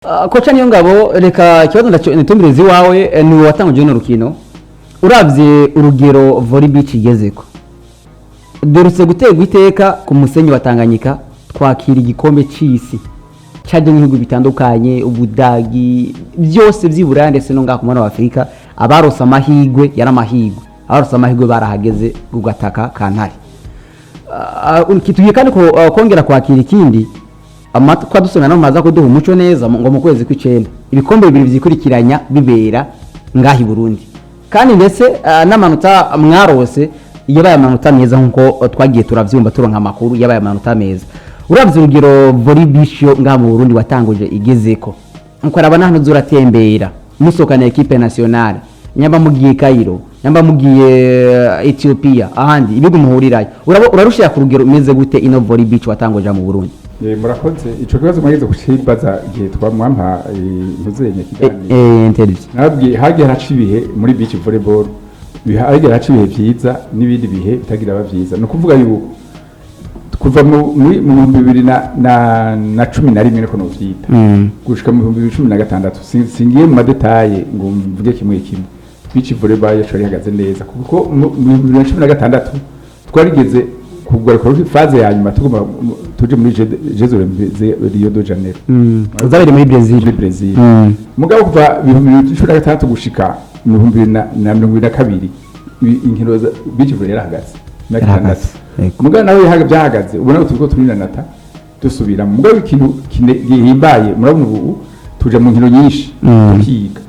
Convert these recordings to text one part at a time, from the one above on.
Kocha niyo ngabo reka ikibazo nitumirizi wawe ni watanguje no rukino uravye urugero volley beach igezeko derutse gutegwa iteka ku musenyi wa Tanganyika twakira igikombe c'isi cyaje n'ibihugu bitandukanye ubudagi byose by'Iburaya ndetse no ngako muri Afrika abarosa amahigwe yaramahigwe abarosa amahigwe barahageze gugataka kantari kituye kandi ko kongera kwakira ikindi amatwa dusomera no maza kuduha umuco neza ngo mu kwezi kw'icenda ibikombe bibiri vyikurikiranya bibera ngahi Burundi kandi ndetse n'amanota mwarose yabaye amanota meza nkuko twagiye turavyumva turonka amakuru yabaye amanota meza uravye urugero volley beach yo ngaha mu Burundi watanguje igezeko nkuko arabana hano zuratembera musokana equipe nationale nyamba mugiye Cairo nyamba mugiye Ethiopia ahandi ibigo muhurirayo urarushya ku rugero umeze gute ino volley beach watanguje mu Burundi murakoze ico kibazo mwageze kucibaza igihe twamwampa ntuzenye kiganiro intelligence nabwiye hagiye haracibihe muri beach volleyball hagiye haracibihe vyiza n'ibindi bihe bitagira bavyiza no kuvuga yuko kuva mu 2011 niko no vyita gushika mu 2016 singiye mu madetaye ngo mvuge kimwe kimwe beach volleyball yacu ihagaze neza kuko mu 2016 twarigeze kugaruka faze ya nyuma tuje muri Jeux Olympiques Rio de Janeiro uzabere muri Brazil mugabo kuva 2013 gushika mu 2022 inkino beach volley yarahagaze mugabo nawe byahagaze ubona ko tuninanata dusubira mugabo ikintu gihimbaye murabona ubu tuje mu nkino nyinshi tukiga.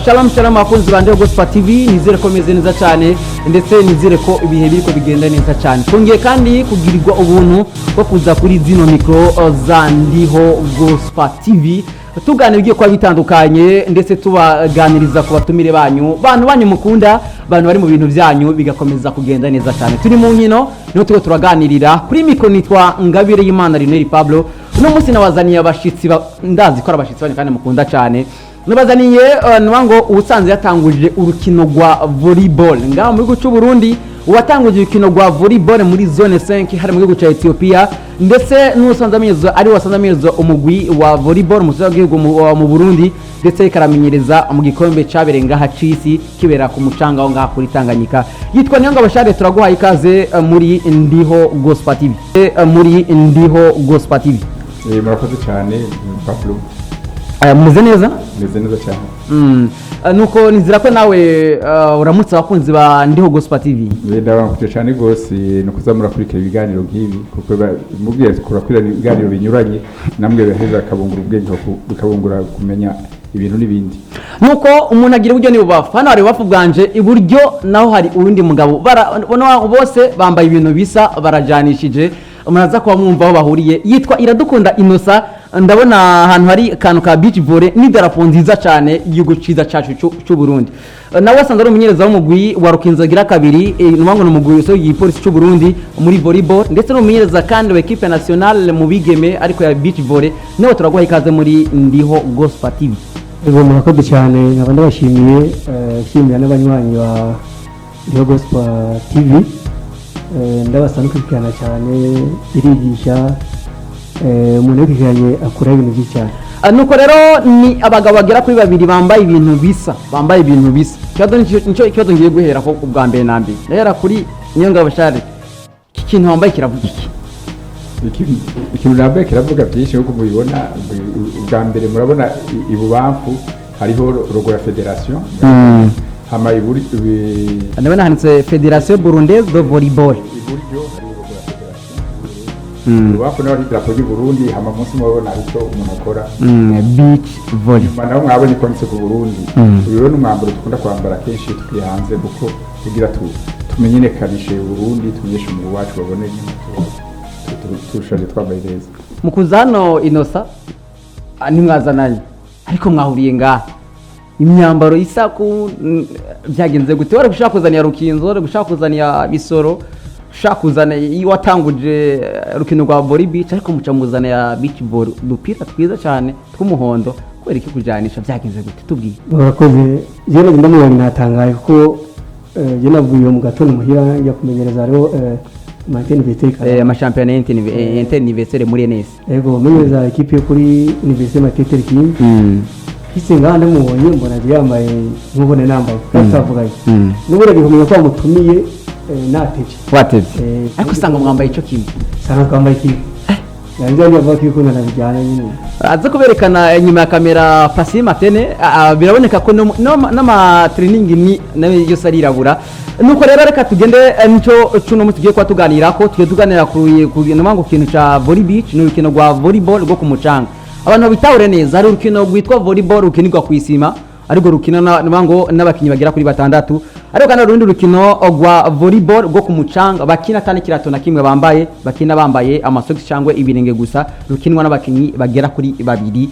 Shalom akunzi bande Gospel TV nizere ko meze neza cyane ndetse nizere ko ibihe biriko bigenda neza cyane tungiye kandi kugirirwa ubuntu bwo kuza kuri zino micro zandiho Gospel TV tuganira igiye kwa bitandukanye ndetse tubaganiriza ku batumire banyu mukunda bantu bari mu bintu byanyu bigakomeza kugenda neza cyane turi mu nkino niho tuko turaganirira kuri micro nitwa Ngabire y'Imana Rineri Pablo uno munsi nabazaniye abashitsi ndazi ko abashitsi bane kandi mukunda cyane nabazaniye nwango ubusanzwe yatanguje urukino rwa volleyball ngaho muri gucu Burundi uwatanguje urukino rwa volleyball muri zone 5 hari mu gihugu ca Ethiopia ndetse n'usanzwe amenyezo ari wasanzwe amenyezo umugwi wa volleyball mu gihugu mu Burundi ndetse ikaramenyereza mu gikombe cabere ngaha cisi kibera ku mucanga wo ngaha kuri Tanganyika yitwa Niyonga Bashare turaguha ikaze muri Ndiho Gospel TV murakoze cyane Pablo muze neza cyane nuko nizira ko nawe uramutse abakunzi ba Ndiho Gospel TV ndabakuje cyane gose no kuzamura kurikira ibiganiro nk'ibi kuko mubwiye kurakwira ibiganiro binyuranye namwe baheza kabungura ubwenge bikabungura kumenya ibintu n'ibindi nuko umuntu agira uburyo ni bubafa hano hari bafu bwanje iburyo naho hari urundi mugabo bose bambaye ibintu bisa barajanishije umuntu ko bamwumva aho bahuriye yitwa Iradukunda Innocent ndabona ahantu hari kantu ka beach volley ni darapo nziza cyane igihugu ciza cyacu cy'u Burundi nawe asanzwe ari umunyereza w'umugwi wa Rukinzogira kabiri numango n'umugwi so y'ipolisi cy'u Burundi muri volleyball ndetse n'umunyereza kandi wa equipe nationale mu bigeme ariko ya beach volley nawe turaguha ikaze muri Ndiho Gospel TV. Ego murakoze cyane nkabandi bashimiye shimira n'abanywanyi wa Ndiho Gospel TV ndabasanukirana cyane irigisha umuntu wikiranye akora ibintu by'icyaha nuko rero ni abagabo bagera kuri babiri bambaye ibintu bisa ikibazo ngiye guhera ko ubwa mbere na mbere rero kuri Niyonga Bashare ikintu wambaye kiravuga ikintu nambaye kiravuga byinshi nkuko mubibona ubwa mbere murabona ibubamfu hariho logo ya federation hama iburi ndabona handitse Federation Burundaise de Volleyball wako nawe idarapo y'u Burundi hama munsi mubona icyo umuntu akora beach volley naho mwabonye konse ku Burundi rero n'umwambaro dukunda kwambara kenshi tugiye hanze kuko kugira tumenyekanishe Burundi tumenyeshe mu wacu babone tushanje twambaye neza mukuza hano Innocent ntimwazananye ariko mwahuriye ngaha imyambaro isa ku byagenze gute wari gushaka kuzanira Rukinzo wari gushaka kuzanira Bisoro shakuzana watanguje rukino rwa volley beach ariko mucamuzana ya beach volley dupira twiza cyane tw'umuhondo kwera iki kujanisha byagenze gute tubwiye barakoze je ndamubona natangaye kuko je navuye mu gatondo muhira njya kumenyereza rero Martin Vettel amashampiyona y'interuniversere muri NS. yego munyeza ekipe yo kuri Université Martin Luther King hise nganda mubonye mbona yambaye nkubone nambaye tavuganye n'ubura gikomeye ko amutumiye nateje watevye ariko usanga mwambaye ico kimwe sana kwambaye kimwe yanjye niyo avuga ko na bijyana nyine aza kuberekana inyuma ya kamera Pasi Matene biraboneka ko n'ama training ni nayo yose arirabura nuko rero reka tugende nico cuno mu tugiye kwa tuganira ko tuganira ku ngo kintu ca volley beach n'urukino rwa volleyball rwo ku mucanga abantu bitahure neza ari urukino rwitwa volleyball rukinirwa ku isima ariko rukino ngo n'abakinyi bagera kuri batandatu ariko kandi urundi rukino rwa volleyball rwo ku mucanga bakina tane kirato na kimwe bambaye amasocks cyangwa ibirenge gusa rukinwa n'abakinyi bagera kuri babiri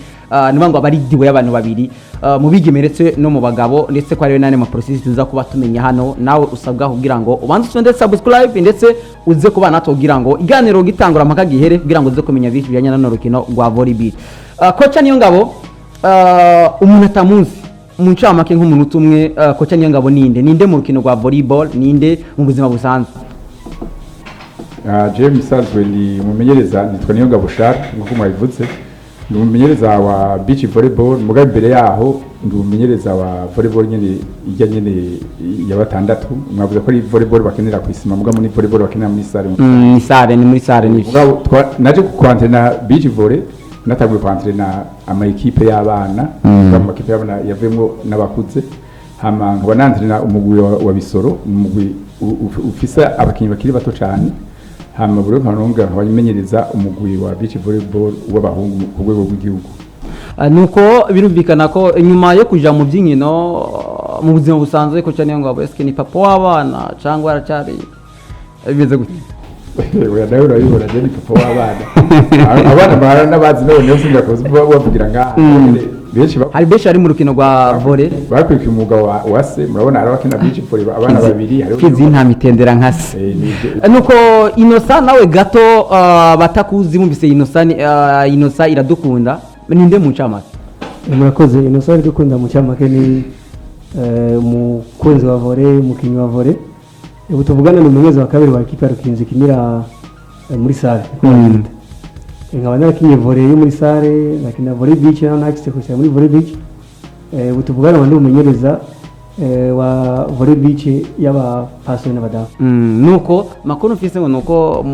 ngo abari diwe y'abantu babiri mu bigemeretse no mu bagabo ndetse ko ari nane ma process tuza kuba tumenya hano nawe usabwa kugira ngo ubanze usonde subscribe ndetse uze kuba nato kugira ngo iganiro gitangura mpaka gihere kugira ngo uze kumenya byinshi bijyanye no rukino rwa volleyball. Kocha Niyongabo umuntu atamuzi mu ncamake nk'umuntu umwe Kocha Niyongabo ninde mu rukino rwa volleyball ninde mu buzima busanzwe? James Salzwe ni umumenyereza nitwa Niyongabo Charles nk'uko mwabivuze ndi umumenyereza wa beach volleyball mugabe imbere yaho ndi umumenyereza wa volleyball nyene ijya nyene ya batandatu mwavuze ko ari volleyball bakenera ku isima muga muri volleyball bakenera muri sare ni muri sare ni naje kwantrena beach volley nataguye kwantrena ama equipe y'abana mu equipe y'abana yavemo n'abakuze hama nkaba nantrena umugwi wa Bisoro umugwi ufisa abakinyi bakiri bato cyane hama buri nkanonga nkabamenyereza umugwi wa beach volleyball w'abahungu ku rwego rw'igihugu. Nuko birumvikana ko nyuma yo kuja mu by'inkino mu buzima busanzwe ko cyane ngo eske ni papa w'abana cyangwa aracari bimeze gute? Oya nawe urabibona je ni papa w'abana abana bahara n'abazi none yose ndakoze bavugira ngaha hari benshi ari mu rukino rwa volley bakwika umwuga wa se murabona hari abakina beach volley abana babiri hari kizi nta mitendera nkase nuko Inosa nawe gato batakuzi mumvise Inosa iradukunda ninde mu ncamake? murakoze Inosa iradukunda mu ncamake ni umukunzi wa volley umukinnyi wa volley ubu tuvugana n'umumenyereza wa kabiri wa ekipa rukinzi kinira muri sare nkaba narakinye volley yo muri sare nakina volley beach nakise kugira muri volley beach ubu tuvugana n'undi mumenyereza wa volley beach y'aba passion n'abadamu nuko makuru mfise ngo nuko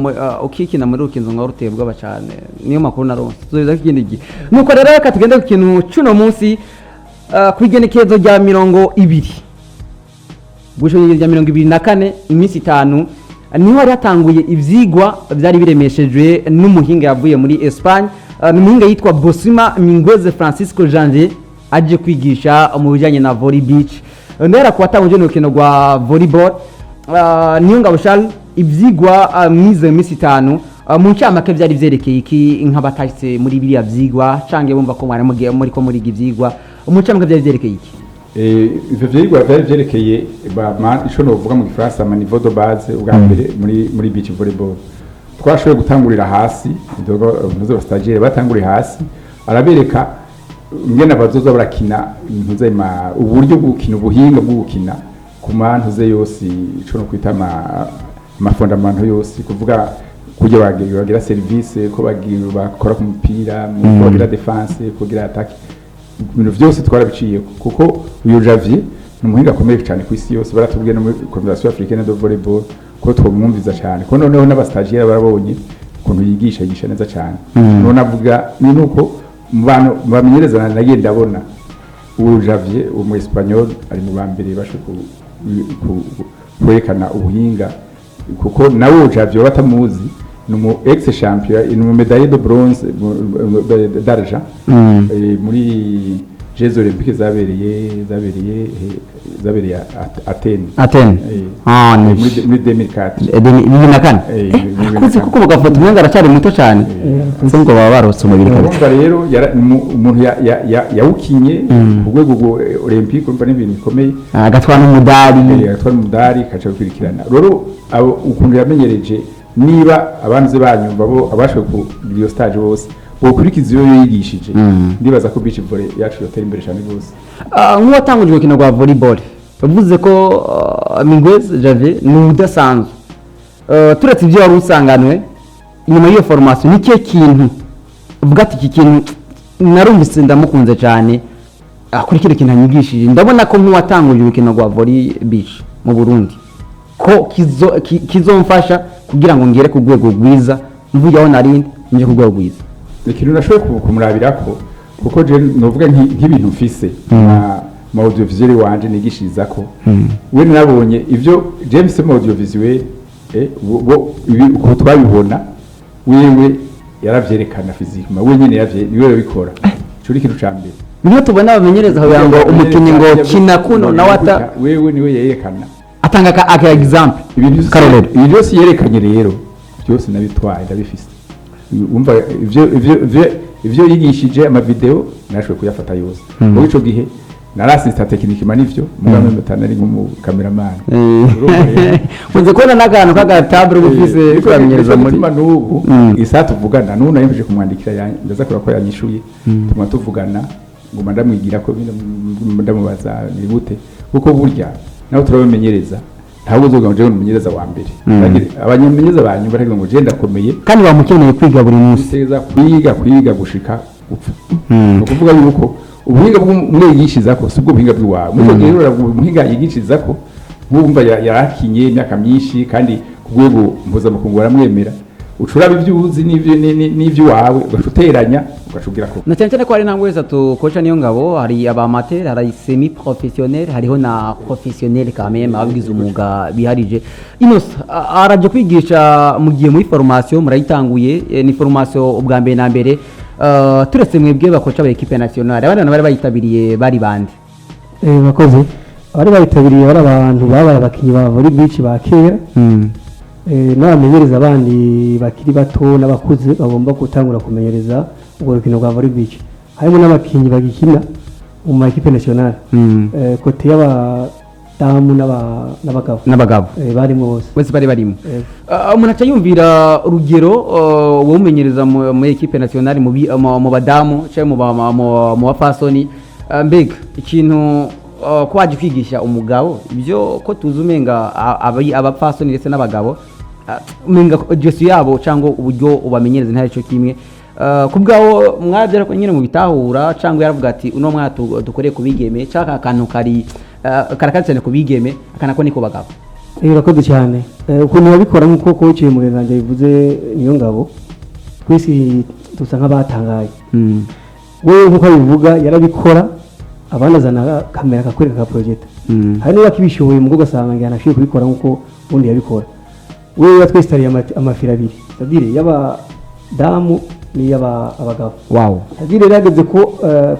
ukikina muri rukinzo ngo rutebwa bacane niyo makuru naronse tuzoza kigende gihe nuko rero reka tugende ku kintu cuno munsi kwigenekezo rya 20 gushonye rya 24 iminsi 5 niho hari hatanguye ivyigwa byari biremeshejwe n'umuhinga yavuye muri Espagne n'umuhinga yitwa Bosima Minguez Francisco Janvier aje kwigisha mu bijanye na volley beach ndera kubatanguje n'urukino rwa volleyball Niyongabo Charles ivyigwa mwize iminsi 5 mu ncamake byari vyerekeye iki nk'abatahise muri biriya vyigwa cange bumva ko mwari muri ko muri ivyigwa mu ncamake byari vyerekeye iki? Ivyo vyigwa byari vyerekeye ico novuga mu Gifaransa ama niveau de base ubwa mbere muri beach volleyball twashoboye gutangurira hasi muzo stagiaire batanguriye hasi arabereka ngena bazoza barakina ntuzema uburyo bwo gukina ubuhinga bwo gukina ku mantuze yose ico no kwita ama fondamento yose kuvuga kujya bagira service ko bakora ku mupira mu bagira defense kugira attaque ibintu byose twarabiciye kuko uyu Javier n'umuhinga akomeye cyane ku isi yose baratubwiye no muri Confederation Africaine de Volleyball ko twumwumviza cyane ko noneho n'abastagiaire barabonye ukuntu yigisha neza cyane none avuga ni nuko mu bantu bamenyereza nagiye ndabona uyu Javier mu Espanyol ari mu bambere bashe kwerekana ubuhinga kuko nawe Javier batamuzi numu ex champion numu médaille de bronze d'argent muri Jeux Olympiques zabereye Athènes muri 2004 kuzi kuko bagafoto mwenga aracari muto cyane ngo baba barose umubiri kandi rero umuntu yawukinye urwego Olympique urumva n'ibintu bikomeye agatwara umudari kaca gukurikirana rero ukuntu yamenyereje niba abanze banyumva bo abashwe ku video stage bose ukurikiza iyo yigishije ndibaza ko beach volley yacu yotera imbere cyane gose nk'uwatanguje urukino rwa volleyball uvuze ko Minguez Javier ni udasanzwe turetse ibyo wari usanganwe nyuma y'iyo formation ni cyo kintu uvuga ati iki kintu narumvise ndamukunze cyane kuri kino kintu anyigishije ndabona ko nk'uwatanguje urukino rwa volley beach mu Burundi ko kizomfasha kugira ngo ngere ku rwego rwiza mvuye aho narindi nje ku rwego rwiza ikintu nashoboye kumurabira ko kuko je novuga nk'ibintu mfise ma audiovisuel wanje nigishiriza ko we nabonye ivyo James mu audiovisuel ibi uko twabibona wewe yaravyerekana physiquement we nyene niwe bikora cyo ikintu cyambere niyo tubona abamenyereza aho yango umukinyi ngo kina kuno na wata wewe niwe yerekana atanga aka example ibintu byose yerekanye rero byose nabitwaye ndabifise umva ivyo yigishije ama video nashwe kuyafata yose muri ico gihe narasista technique manivyo mugame mutanari mu cameraman muze kona nakantu kagatabure ubufise kwamenyereza muri nubu isa tuvugana none yemje kumwandikira ndaza kora ko yanyishuye tuma tuvugana ngo ndamwigira ko ndamubaza ni gute kuko burya naho turabamenyereza ntabwo uzoganje umumenyereza wa mbere abanyamenyereza banyu baragira ngo je ndakomeye kandi bamukeneye kwiga buri munsi teza kwiga gushika upfa no kuvuga yuko ubuhinga bw'umwe yigishiza ko subwo buhinga bw'iwawe muzo rero ubuhinga yigishiza ko bumva yarakinye imyaka myinshi kandi kugwego mpuza mukungura mwemera ucuraba ivyuzi n'ivyo wawe ugashuteranya ugashugira ko na cyane ko ari nangwe zatu kocha niyo ngabo hari aba amateur hari semi professionnel hariho na professionnel quand même abigize umuga biharije inos araje kwigisha mugiye muri formation murayitanguye ni formation ubwa mbere na mbere turetse mwebwe bakoca ba equipe nationale abana bari bayitabiriye bari bande bakoze bari bayitabiriye bari abantu babaye abakinyi ba volley beach ba kera n'abamenyereza abandi bakiri bato n'abakuze bagomba gutangura kumenyereza ubwo rukino rwa volley beach harimo n'abakinyi bagikina mu ma equipe nationale kote y'abadamu n'abagabo barimo bose bari barimo umuntu acayumvira urugero wo umenyereza mu equipe nationale mu badamu cyangwa mu bafasoni mbega ikintu ko waje kwigisha umugabo ibyo ko tuzumenga abapfasoni ndetse n'abagabo umenga gestu yabo cyangwa uburyo ubamenyereza ntari cyo kimwe kubgaho mwabyara ko nyine mu bitahura cyangwa yaravuga ati uno mwatu dukoreye kubigeme cyaka akantu karakatse kubigeme akana ko niko bagabo urakoze cyane ukuntu babikora nkuko coach mugenzanje bivuze niyo ngabo kwisi tusa nk'abatangaye wewe nkuko bivuga yarabikora abanazana kamera kakwereka ka project hari niba kibishoboye mu gasanga ngana ashije kubikora nkuko undi yabikora wewe yatwestariye amafira abiri sadire yaba damu ni yaba abagabo wow sadire yageze ko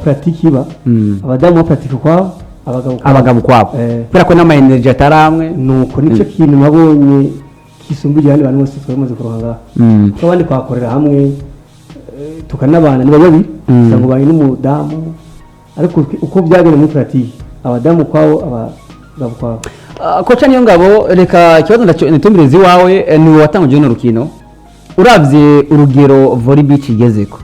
pratique iba abadamu ba pratique kwabo abagabo kwabo kubera ko n'ama energy ataramwe nuko nico kintu nabonye kisumbije handi bantu bose twamaze kuronga ko bandi kwakorera hamwe tukanabana ni babiri cyangwa bari n'umudamu ariko uko byagenda muri pratique abadamu kwabo abagabo kwabo kocha niyo ngabo reka ikibazo ndatumiriza iwawe ni watanguje no rukino uravye urugero volley beach igezeko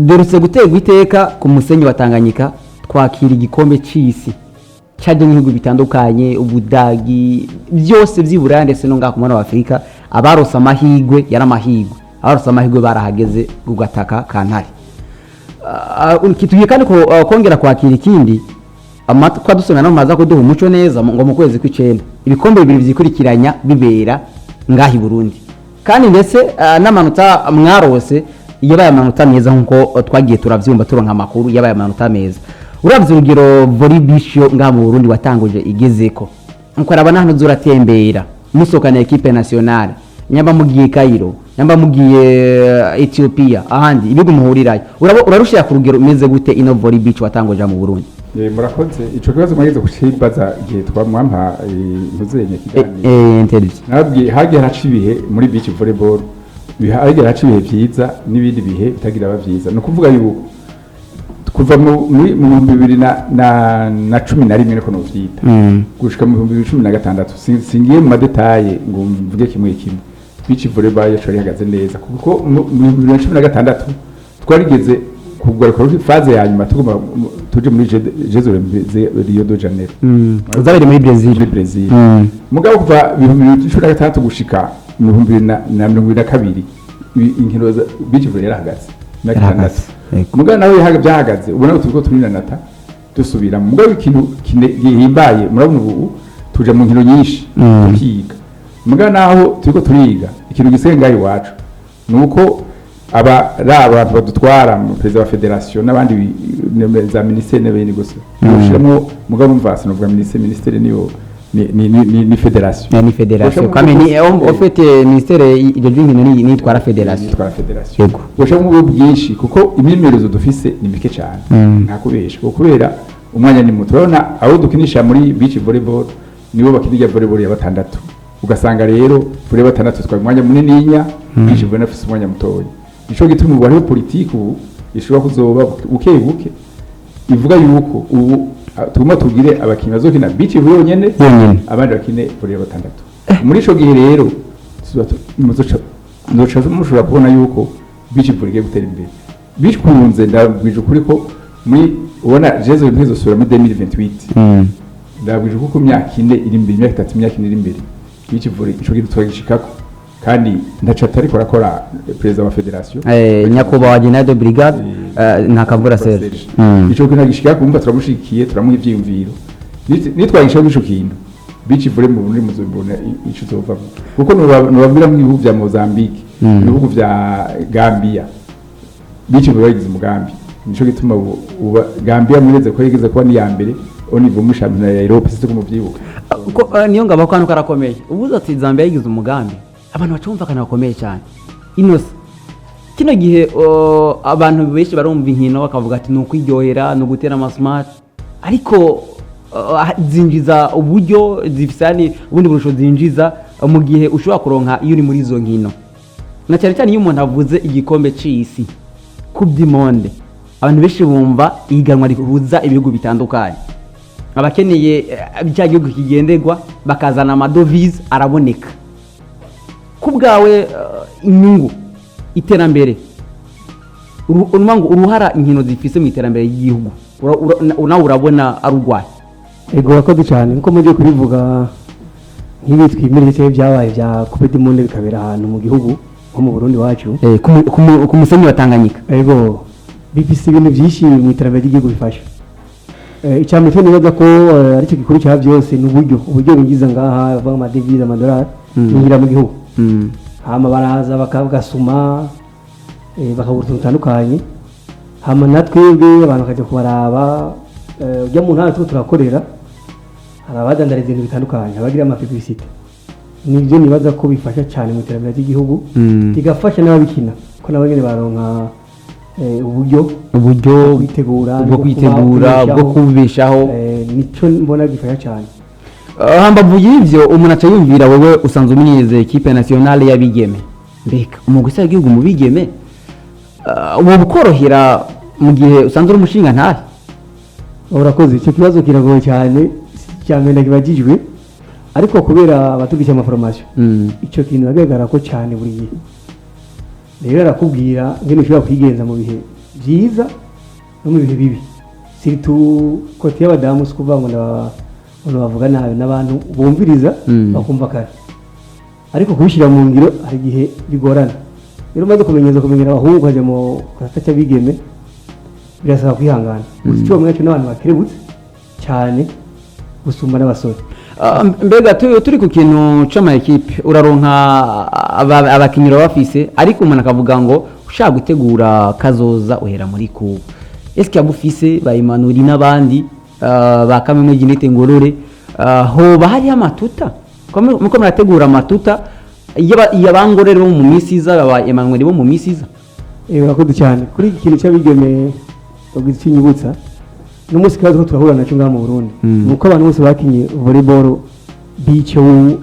derutse gutegwa iteka ku musenyi wa Tanganyika twakira igikombe c'isi cyaje n'ibihugu bitandukanye ubudagi byose by'Iburaya ndetse no ngaho kumana wa Afrika abarose amahigwe yaramahigwe abarose amahigwe barahageze gugataka kantari kituye kandi ko kongera kwakira ikindi amatwa dusomera no maza ko duha umuco neza ngo mu kwezi kw'icenda ibikombe bibiri vyikurikiranya bibera ngahi Burundi kandi ndetse n'amanota mwarose yabaye amanota meza nkuko twagiye turavyumva turonka amakuru yabaye amanota meza uravye urugero volley beach ngaha mu Burundi watanguje igezeko nko arabana hano zuratembera musokana equipe nationale nyamba mugiye Cairo nyamba mugiye Ethiopia ahandi ibigo muhurirayo urarushira ku rugero umeze gute ino volley beach watanguje mu Burundi murakoze ico kibazo mwageze kucibaza igihe twamwampa ntuzenye kiganiro intelligence nabwiye hagiye hacibihe muri beach volleyball hagiye hacibihe vyiza n'ibindi bihe bitagira abavyiza no kuvuga yuko kuva mu 2011 niko novyita gushika mu 2016 singiye mu madetaye ngo mvuge kimwe beach volleyball yacu yahagaze neza kuko mu 2016 twarigeze kugura kuri phase ya nyuma tugomba tuje muri Jeux Olympiques Rio de Janeiro uzabere muri Brazil mugabo kuva 2016 gushika 2022 inkino beach volley yarahagaze mugabo nawe byahagaze ubona turiko turinanata dusubira mugabo ikintu gihimbaye murabona ubu tuje mu nkino nyinshi tukiga mugabo naho turiko turiga ikintu gisengaye iwacu nuko abantu badutwara mu perezida wa federation n'abandi za ministère n'abindi gusa ushiramo mugabo umvase no ministère niyo ni federation kame ni en fait ministère de jingino ni twara federation yego ushiramo ubu bwinshi kuko imyemerezo dufise ni mike cyane nta kubesha kubera umwanya ni muto urabona abo dukinisha muri beach volleyball nibo bakinira volleyball ya batandatu ugasanga rero kuri batandatu twa umwanya munini nya beach volleyball afise umwanya mutoya ico gituma ubu hariho politiki ubu ishobora kuzoba buke ivuga yuko ubu tuguma tugire abakinyi bazokina beach volley nyene abandi bakine volley batandatu muri ico gihe rero mushobora kubona yuko beach volley igiye gutera imbere bikunze ndabwije ukuri ko muri ubona Jeux Olympiques zosubira muri 2028 ndabwije uko imyaka ine iri imbere imyaka 3 imyaka ine iri imbere beach volley ico gihe twagishikako kandi ndaca tariko rakora perezida wa federation nyakuba wa General Brigade ntakavura Serge ico kintu gishika kumva turamushikiye turamuha ivyiyumviro nitwagisha bisho kintu beach volley mu muri muzombona ico zova kuko nubabwira mu bihugu vya Mozambique ibihugu vya Gambia beach volley yagize umugambi nico gituma Gambia mureze ko yigeze kuba ni ya mbere onivo mu championnat ya Europe sito kumuvyibuka niyo ngabo kwanu karakomeye ubuza ati Zambia yagize umugambi abantu bacumva kana bakomeye cyane inose kino gihe abantu benshi barumva inkino bakavuga ati nuko iryohera no gutera amasmart ariko zinjiza uburyo zifisani ubundi burusho zinjiza mu gihe ushobora kuronka iyo uri muri izo nkino na cyane cyane iyo umuntu avuze igikombe c'isi Coupe du Monde abantu benshi bumva ihiganwa rihuza ibihugu bitandukanye abakeneye bya gihugu kigenderwa bakazana amadovize araboneka kubgawe inyungu iterambere uruhara inkino zifise mu iterambere y'igihugu nawe urabona arugwaye ego wakoze cyane nko muje kubivuga nk'ibi twimirije cyane byabaye bya Coupe du Monde bikabera ahantu mu gihugu nko mu Burundi wacu ku musenyi wa Tanganyika ego bifise ibintu byinshi mu iterambere ry'igihugu bifasha icyambere cyo nibaza ko ari cyo gikuru cya byose ni uburyo binjiza ngaha bava mu devise amadolari binjira mu gihugu hama baraza bakagasuma bakabura utuntu dutandukanye hama natwebwe abantu bakajya kubaraba ujya mu ntara turakorera hari abadandariza ibintu bitandukanye abagira amapublicité nibyo nibaza ko bifasha cyane mu iterambere ry'igihugu bigafasha n'ababikina ko nabo nyine baronka uburyo bwo kwitegura bwo kubeshaho nico mbona gifasha cyane hambavu y'ivyo umuntu aca yumvira wewe usanzwe umenyereze equipe nationale y'abigeme mbega umugwi w'igihugu mu bigeme ubu bukorohera mu gihe usanzwe uri umushinga ntahe urakoze icyo kibazo kiragoye cyane cyane ndagibagijwe ariko kubera abatugisha amaformation icyo kintu bagaragara ko cyane buri gihe rero arakubwira ngene ushobora kwigenza mu bihe byiza no mu bihe bibi surtout côté y'abadamu skuva ngo bavuga nabi n'abantu bumviriza bakumva kare ariko kubishyira mu ngiro hari igihe bigorana rero maze kumenyera abahungu kajya mu karata cy'abigeme birasaba kwihangana gusa icyo mwacyo n'abantu bakerebutse cyane gusumba n'abasore mbega turi ku kintu c'ama equipe uraronka abakinyiro bafise ariko umuntu akavuga ngo ushaka gutegura kazoza uhera muri ku eske abufise bayimanuri n'abandi bakamwe ginete ngorore hoba hari amatuta muko murategura amatuta yabangorere bo mu misiza baba Emmanuel bo mu misiza urakoze cyane kuri iki kintu cy'abigeme bagitsinyibutsa n'umunsi kazo turahura nacyo ngaha mu Burundi nuko abantu bose bakinye volleyball beach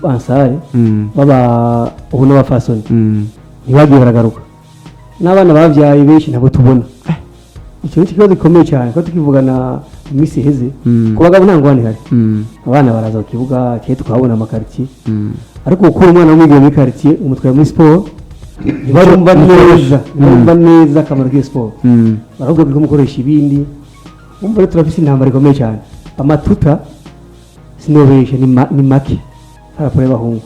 ansare baba ubu n'abafasoni ntibagiye baragaruka n'abana bavyaye benshi ntabwo tubona icyo ni ikibazo gikomeye cyane ko tukivugana imisi heze ku bagabo nta ngwane hari abana baraza ku kibuga cye tukabona amakaritiye ariko ukura umwana w'umwigeme muri quartier umutwaye muri sport barumva neza barumva neza akamaro k'iyo siporo baravuga ko mukoresha ibindi umva rero turafise intambara ikomeye cyane amatuta sinobeshe ni make harapore bahungu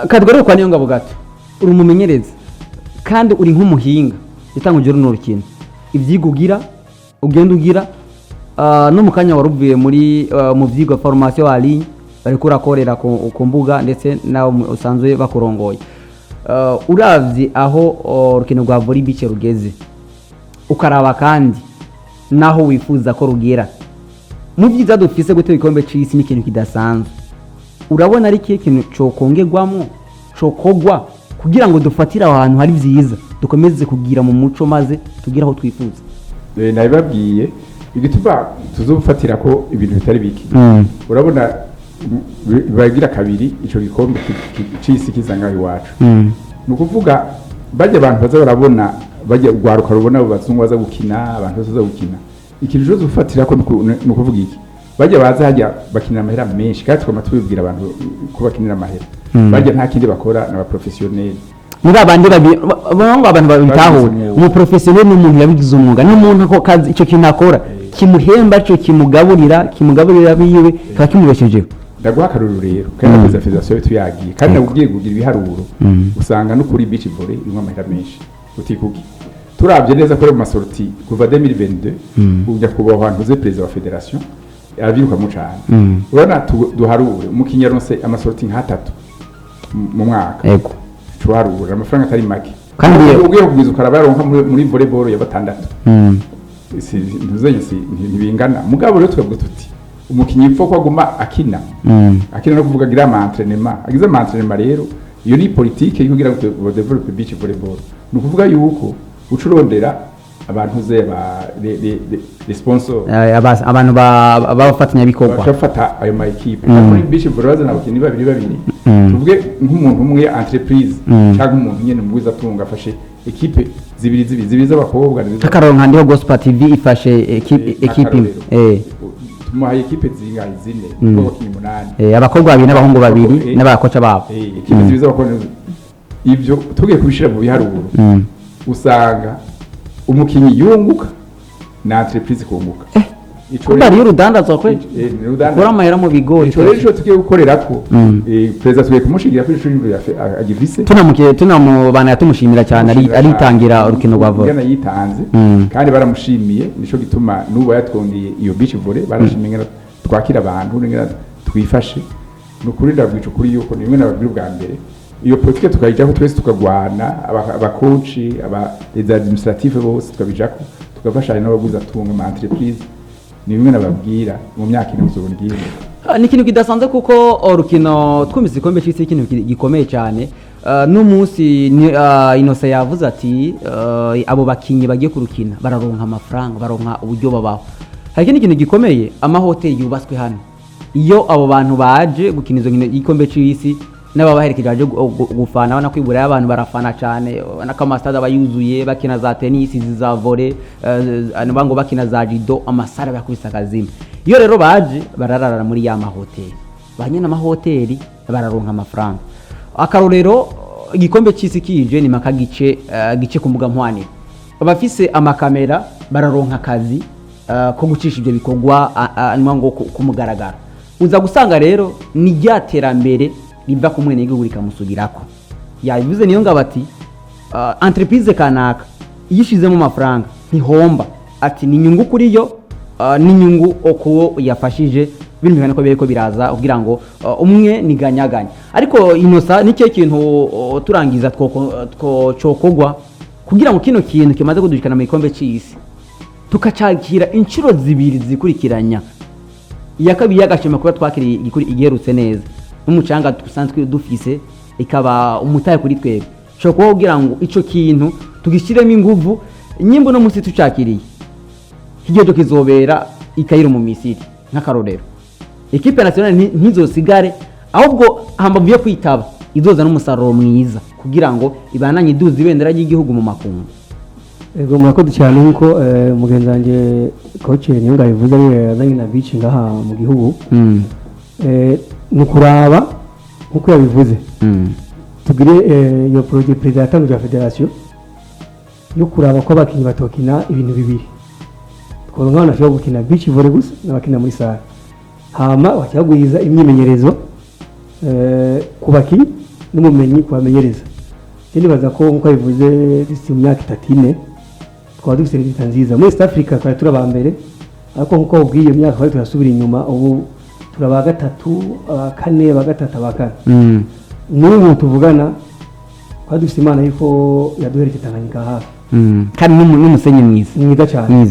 kadwari kwa niyo ngabo gato uri umumenyereza kandi uri nk'umuhinga yatanguje runo rukino ivyigugira ugenda ugira no mu kanya waruvuye muri mu vyigwa formation en ligne bariko urakorera ku mbuga ndetse nawe usanzwe bakurongoye uravye aho urukino rwa volley beach rugeze ukaraba kandi naho wifuza ko rugera mu byiza dufise gutera ikombe c'isi ni ikintu kidasanzwe urabona ari kintu cokongerwamo cokogwa kugira ngo dufatire ahantu hari vyiza dukomeze kugira mu muco maze tugira aho twifuza nabibabwiye igituba tuzofatira ko ibintu bitari biki urabona bagira kabiri ico gikombe c'isi kizanga iwacu nukuvuga bajya abantu baza barabona bajya gwaruka rubona abazungu baza gukina abantu baza gukina ikintu cyo gufatira ko nukuvuga iki bajya baza hajya bakinira amahera menshi kandi twama tubibwira abantu ko bakinira amahera bajya nta kindi bakora n'aba professionnel muri abandi abantu babitahuye umu professionnel n'umuntu yabigize umwuga n'umuntu ko kazi ico kintu akora kimuhemba cyo kimugaburira biwe kakimubeshejeho ndaguha akaruru rero kandi nakoze federation tuyagiye kandi nagugiye kugira ibiharuro usanga no kuri beach volley imwe amahera menshi utikuki turabye neza ko mu masorti kuva 2022 ujya kuba abantu ze president wa federation abiruka mu cyane urana duharure umukinya ronse amasorti nk'atatu mu mwaka yego tuharura amafaranga atari make kandi ugiye kugiza ukaraba yaronka muri volleyball ya batandatu ntuzenye ntibingana mugabo rero tukavuga tuti umukinyi ipfo ko aguma akina no kuvuga gira ama entraînement agize ama entraînement rero iyo ni politique yo kugira ngo develop beach volleyball no kuvuga yuko ucurondera abantu ze ba les sponsors abantu bafatanya bikorwa bafata ayo ma equipe muri beach volleyball n'abakinyi babiri tuvuge nk'umuntu umwe entreprise cyangwa umuntu nyene mu wizatunga afashe equipe zibiri z'abakobwa akaronka ndiho Gospel TV ifashe equipe tumuhaye equipe zingahe zine n'abakinyi 8 abakobwa babiri n'abahungu babiri n'abakoca babo equipe zibiri z'abakobwa ivyo tugiye kubishira mu biharuro usanga umukinyi yunguka na entreprise kunguka kuba ari urudandazwa kwe kora amahera mu bigori ico rero tugiye gukorera ko president tugiye kumushigira kuri ishuri agivise tunamubana yatumushimira cyane aritangira urukino rwa volley ngana yitanze kandi baramushimiye nico gituma nuba yatwondiye iyo beach volley barashimiye twakira abantu ngena twifashe no kuri ndabwico kuri yuko nimwe nababwira ubwa mbere iyo politique tukayijako twese tukagwana abacoach les administratifs bose tukabijako tugafashanya n'abaguza tunga ma entreprise ni bimwe nababwira mu myaka ine uzobona igihe ni ikintu kidasanzwe kuko urukino twumvise igikombe cy'isi ikintu gikomeye cyane n'umunsi Innocent yavuze ati abo bakinyi bagiye kurukina bararonka amafaranga baronka uburyo babaho hari ikindi kintu gikomeye amahoteli yubatswe hano iyo abo bantu baje gukina izo nkino y'igikombe cy'isi n'ababaherekeje baje gufana bana kwibura abantu barafana cyane n'akamastade abayuzuye bakina za tennis za volley ngo bakina za judo amasara bakubisa kazima iyo rero baje bararara muri ya mahoteli banyana amahoteli bararonka amafaranga akarorero igikombe cy'isi kije ni makagice gice ku mbuga mpwanire abafise amakamera bararonka akazi ko gucisha ibyo bikorwa ngo kumugaragara uza gusanga rero ni ryaterambere riva ku mwene w'igihugu rikamusubirako yabivuze niyo ngabo ati entreprise kanaka iyo ishizemo amafaranga ntihomba ati ni inyungu kuri yo n'inyungu okuwo yafashije bintu ko bireko biraza kugira ngo umwe ni ganyaganya ariko Innocent nicyo kintu turangiza twocokogwa kugira ngo kino kintu kimaze kudushikana mu gikombe cy'isi tukacakira inshuro zibiri zikurikiranya iya kabiri yagashima kuba twakiriye igerutse neza n'umucanga dusanzwe dufise ikaba umutaye kuri twebwe cyo kugira ngo ico kintu tugishiremo inguvu nyimbo no musi tucakiriye kigiye cyo kizobera ikayiro mu Misiri nk'akarorero equipe nationale ntizosigare ahubwo hambavu yo kwitaba izoza n'umusaruro mwiza kugira ngo ibananye iduza ibendera ry'igihugu mu makungu ego murakoze cyane nkuko mugenzi wanje coach Niyonga bivuze ari yazanye na beach ngaha mu gihugu nukuraba nkuko yabivuze tugire iyo projet perezida yatangije ya federation yo kuraba ko abakinnyi batokina ibintu bibiri twabona nk'abantu bashobora gukina beach volley gusa n'abakina muri sare hama bakiyagwiza imyimenyerezo ku bakinnyi n'umumenyi kubamenyereza ikindi baza ko nk'uko bivuze mu myaka 3 twaba dufite leta nziza muri East Africa twari turi aba mbere ariko nk'uko ubwiye iyo myaka twari turasubira inyuma ubu turaba gatatu kane bagatatu abakane n'ubu tuvugana twari dufite imana yuko yaduherekeje Tanganyika hafi kandi n'umusenyi mwiza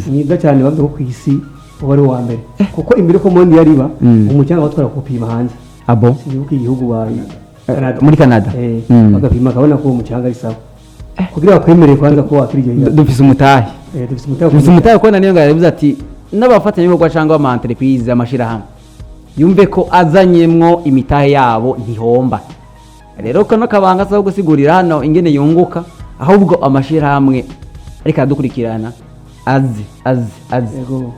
mwiza cyane bavuga ko ku isi uba ari uwa mbere kuko imbere ko mundi yariba umucyanga batwara kupima hanze abo sinibuka igihugu wa muri Canada bagapima akabona ko umucyanga ari sawa kugira bakwemerere kwanza ko wakiriye dufise umutahe dufise umutahe ko naniyo ngayavuze ati n'abafatanya bikorwa cyangwa ama entreprise amashirahamwe yumve ko azanyemwo imitahe yabo ntihomba rero kano kabanga so gusigurira hano ingene yunguka ahubwo amashirahamwe ariko adukurikirana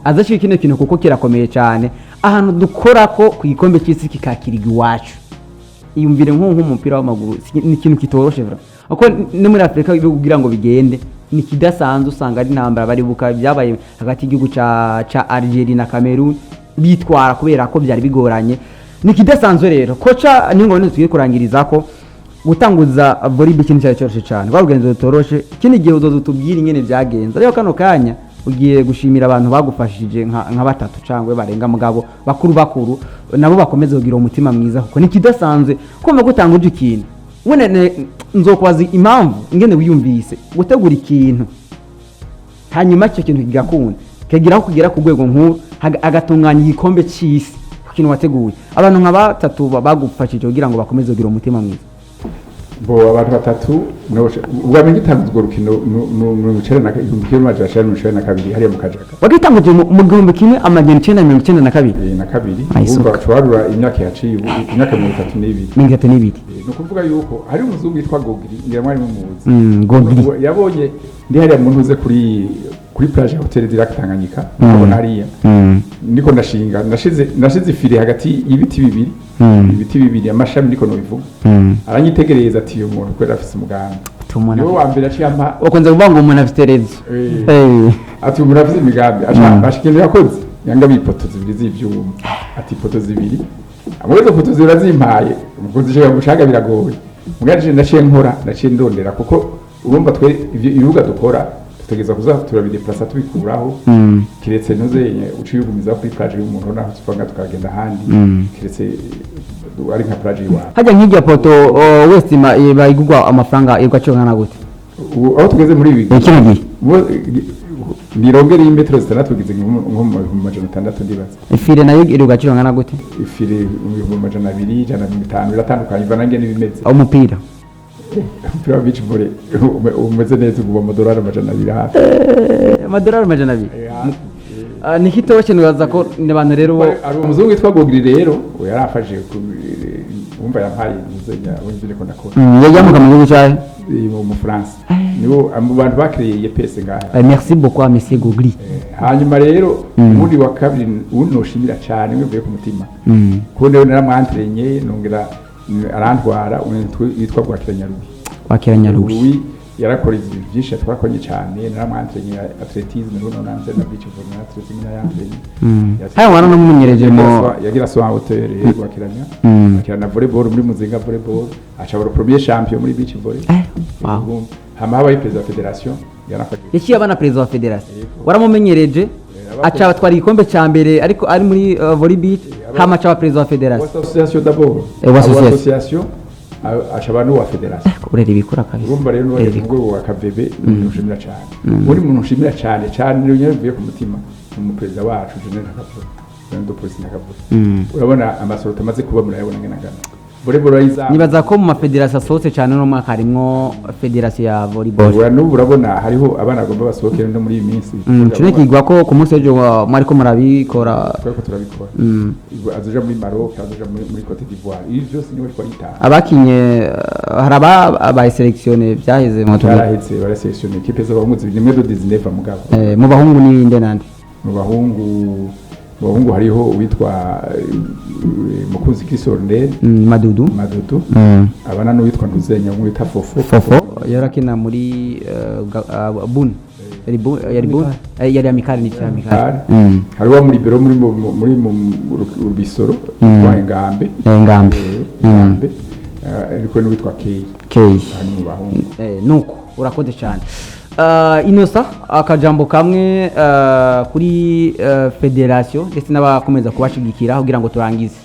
azashika kino kintu kuko kirakomeye cyane ahantu dukora ko ku gikombe cy'isi kikakiriga iwacu iyumvire nk'umupira w'amaguru ni ikintu kitoroshe bra uko no muri Afrika kugira ngo bigende ni kidasanzwe usanga ari ntambara bari buka byabaye hagati y'igihugu ca Algeria na Cameroon bitwara kubera ko byari bigoranye ni kidasanzwe rero koca ningo none tugiye kurangiriza ko gutanguza volleyball ikintu cyari cyoroshe cyane barugenzo rutoroshe kindi gihe uzotubwira ingene byagenze rero kano kanya ugiye gushimira abantu bagufashije nka batatu cyangwa barenga mugabo bakuru nabo bakomeze kugira umutima mwiza kuko ni kidasanzwe kumva gutanguje ikintu wene nzokwaza impamvu ingene wiyumvise gutegura ikintu hanyuma cyo kintu kigakunda kegeraho kugera ku rwego nkuru agatunganya igikombe cy'isi kukintu wateguye abantu nka batatu bagufashije kugira ngo bakomeze kugira umutima mwiza bo abantu batatu ubwamenye gitanguzwa rukino mu bicere na kabiri hariya mu Kajaga wagitanguje mu gihumbi kimwe amajana 1992 na kabiri ubwo bacwarura imyaka yaciye imyaka 32 no kuvuga yuko hari umuzungu witwa Gogri ngira mwari mumuzi Gogri yabonye ndi hariya mu ntuze kuri plage hotel direct Tanganyika abona hariya niko ndashinga nashize ifire hagati y'ibiti bibiri amashami niko no bivuga aranyitegereza ati uyu muntu kwera afise umugambi niwe wa mbere aciye ama wakunze kuvuga ngo umuntu afite rezo ati umuntu afise imigambi ashikije yakoze yanga bipoto zibiri z'ivyuma ati ipoto zibiri amwezo poto zirazimpaye umukozi je yamushaga biragoye mugaje ndaciye ndondera kuko urumva twe ibibuga dukora tutegeza kuza turabideplasa tubikuraho kiretse nozenye uciyugumiza kuri plage y'umuntu naho tuvanga tukagenda handi kiretse ari nka plage yiwa hajya nk'ijya poto westima bayigugwa amafaranga igacungana gute aho tugeze muri ibi kino gihe nirongera imetero zitandatu nko mu 600 ndibaza ifire nayo iri gacungana gute ifire mu 200 150 biratandukanye vanange n'ibimeze umupira umupira wa beach volley umeze neza ubu amadolari 200 hafi amadolari 200 ni kitoroshye nibaza ko n'abantu rero ari umuzungu witwa Gogri rero yarafashe umva yampaye nzenya wumvire ko nakora yajamuka mu gihugu cyahe mu France nibo abantu bakiriye pese ngaha merci beaucoup monsieur Gogri hanyuma rero muri wa kabiri unoshimira cyane mvuye ku mutima ko rero naramwantrenye nongera arantwara witwa Bwakiranya Rubi yarakora ibintu byinshi twakonye cyane naramwantrenye atletisme no nanze na beach volley atletisme na yantrenye hayo wana n'umunyereje mo yagira so hauteur Bwakiranya akirana volleyball muri Muzinga volleyball acabora premier champion muri beach volley hama habaye president wa federation yarafashe yaciye abana president wa federation waramumenyereje acha batwara igikombe cya mbere ariko ari muri volley beach hama acha president wa federation association d'abord association acaba no wa federation urera ibikora kabisa urumva rero no ngo wa kabebe nushimira cyane muri muntu ushimira cyane rero nyavuye ku mutima mu president wacu General Kavuga ndo president Kavuga urabona amasoro tamaze kuba murayabona ngena volleyball nibaza ko mu mafederation asose cyane no mwaka harimo federation ya volleyball urabona hariho abana agomba basohokera no muri iyi minsi cyo kigwa ko ku munsi w'ejo mwari ko murabikora twako turabikora azoja muri Maroc azoja muri Cote d'Ivoire ibi byose niwe twita abakinye haraba aba selection byaheze mu turahetse bara selection equipe z'abamuzi nimwe do 19 mugabo mu bahungu ni nde nande mu bahungu mu bahungu hariho uwitwa Mukunzi Christophe Madudu abana n'uwitwa Ntuzenya wita Fofo yarakina muri Bun yari amikari ni cyamikari hariho muri biro muri mu Bisoro kwa Ngambe ariko n'uwitwa Kei hano mu bahungu nuko urakoze cyane Inosa akajambo kamwe kuri federation ndetse n'abakomeza kubashigikira kugira ngo turangize.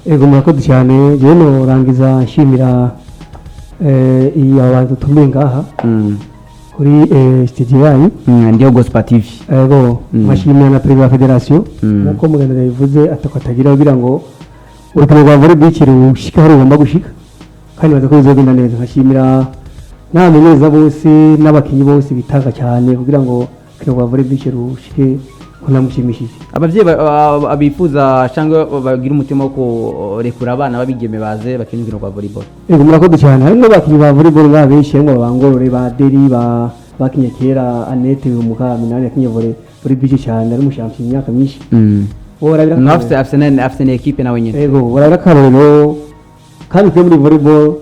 Ego murakoze cyane je no rangiza nshimira abantu tumenye ngaha kuri studio yanyu ndiyo Gospel TV. Ego mashimira na president wa federation nako muganda yavuze atakatagira kugira ngo urukino rwa volleyball rushika hari ugomba gushika kandi baza ko bizogenda neza. Nkashimira n'abamenyereza bose n'abakinyi bose bitanga cyane kugira ngo urukino rwa volleyball rushike kunamushimishije. Abavyeyi abifuza cyangwa bagira umutima wo kurekura abana babigeme baze bakinira urukino rwa volleyball. Ego murakoze cyane. Harimo abakinyi ba volleyball babenshi ngo bangorore ba Deri bakinye kera Annette umuka minani yakinye volleyball cyane ari mushampion imyaka myinshi. Worabira nafse afsene equipe nawe nyine. Ego worabira karero kandi kuri muri volleyball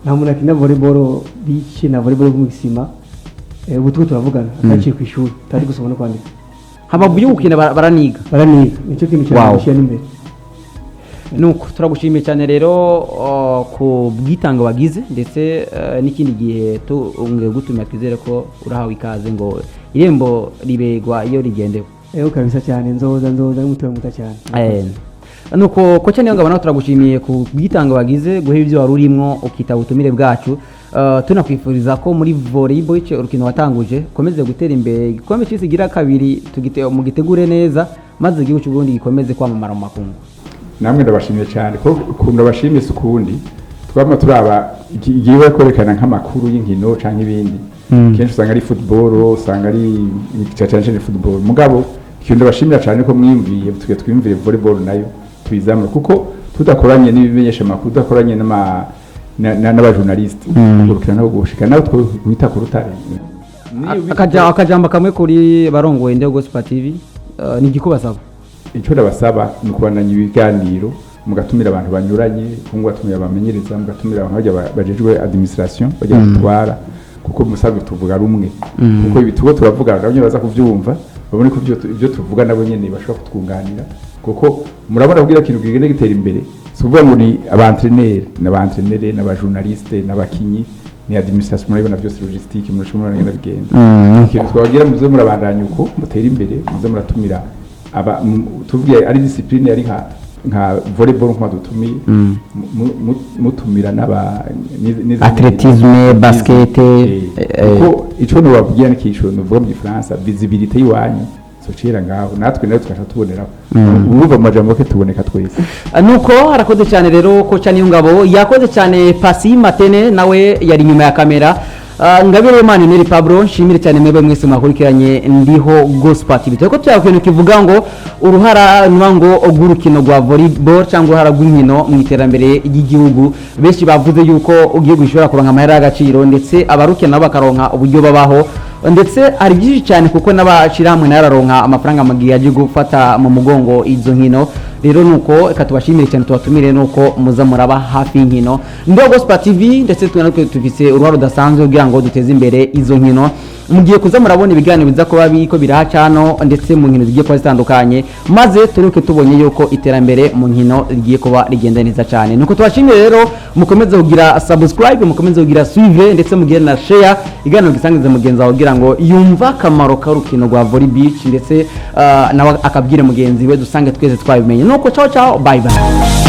nta muntu akina volleyball bici na volleyball mu gisima. Ubu turavugana akaciye ku ishuri tari gusoma no kwandika. Hababu y'ukina baraniga nicyo kintu cyane n'imbere. Nuko turagushimiye cyane rero ku bwitanga wagize ndetse n'ikindi gihe tunge gutumya twizere ko urahawe ikaze ngo irembo ribegwa iyo rigendewe. Ego kabisa cyane nzoza n'umutima muta cyane. Nuko ko cyane ngabana turagushimiye ku bwitanga wagize guhe ibyo wari urimo ukita ubutumire bwacu. Tunakwifuriza ko muri volleyball urukino watanguje komeze gutera imbere gikombe cyisigira kabiri mu gitegure neza maze igihugu cy'u Burundi gikomeze kwamamara mu makungu. Namwe ndabashimiye cyane ko kunda bashimiye sukundi twama turaba igiye kwerekana nk'amakuru y'inkino canke ibindi kenshi usanga ari football usanga ari cyane football mugabo kunda bashimira cyane ko mwimviye twimvire volleyball nayo twizamura kuko tudakoranye n'ibimenyesha makuru tudakoranye n'abajournaliste urukina no gushika nawe twita ku rutare. Akajambo kamwe kuri barongoye Ndiyo Gospel TV ni gikubasaba. Icyo ndabasaba ni kubandanya ibiganiro mugatumira abantu banyuranye kungwa tumira bamenyereza mugatumira abantu bajejwe administration bajya gutwara kuko musabe tuvuga rumwe kuko ibitugo turavuga nabyo baza kuvyumva babone ko ibyo tuvuga nabo nyene bashobora kutwunganira kuko murabona kugira kintu gigende gitera imbere suvuga ngo ni abantreneur n'abajournaliste n'abakinyi ni administration muri bona byose logistique muri shumura n'agenda bigenda ikintu twagira muze murabandanya uko mutera imbere muze muratumira aba tuvuye ari discipline yari nka volleyball nko dutumiye mutumira n'aba athletisme basket ko ico no babwiye n'ikisho no vuga mu France visibilité yiwanyu sociera ngaho natwe nayo twasha tubonera uruva majambo ke tuboneka twese. Nuko harakoze cyane rero ko cyane ngabo yakoze cyane Pasi Matene nawe yari nyuma ya kamera. Ngabire Imana Neri Pablo nshimire cyane mwebwe mwese mwakurikiranye Ndiho Gospel TV. Ko tyakwene kivuga ngo uruhara nwango ogurukino rwa volleyball cyangwa uruhara rw'inkino mu iterambere ry'igihugu benshi bavuze yuko ugiye gushora kuronka amahera y'agaciro ndetse abarukena bakaronka uburyo babaho ndetse ari byinshi cyane kuko n'abashira hamwe nararonka amafaranga magiye aje gufata mu mugongo izo nkino. Rero nuko katubashimire cyane tubatumire nuko muza muraba hafi nkino Ndiho Gospel TV ndetse tunatwe tufise uruhara rudasanzwe kugira ngo duteze imbere izo nkino. Mugiye kuza murabona ibiganiro biza kuba biko birahacano ndetse mu nkino zigiye kuba zitandukanye maze turuke tubonye yuko iterambere mu nkino rigiye kuba rigenda neza cyane. Nuko tubashimire rero mukomeze kugira subscribe mukomeze kugira suivre ndetse mugire na share iganiro gisangize mugenzi wawe kugira ngo yumva kamaro ka rukino rwa volleyball ndetse nawe akabwire mugenzi we dusange twese twabimenye. Nuko ciao bye bye.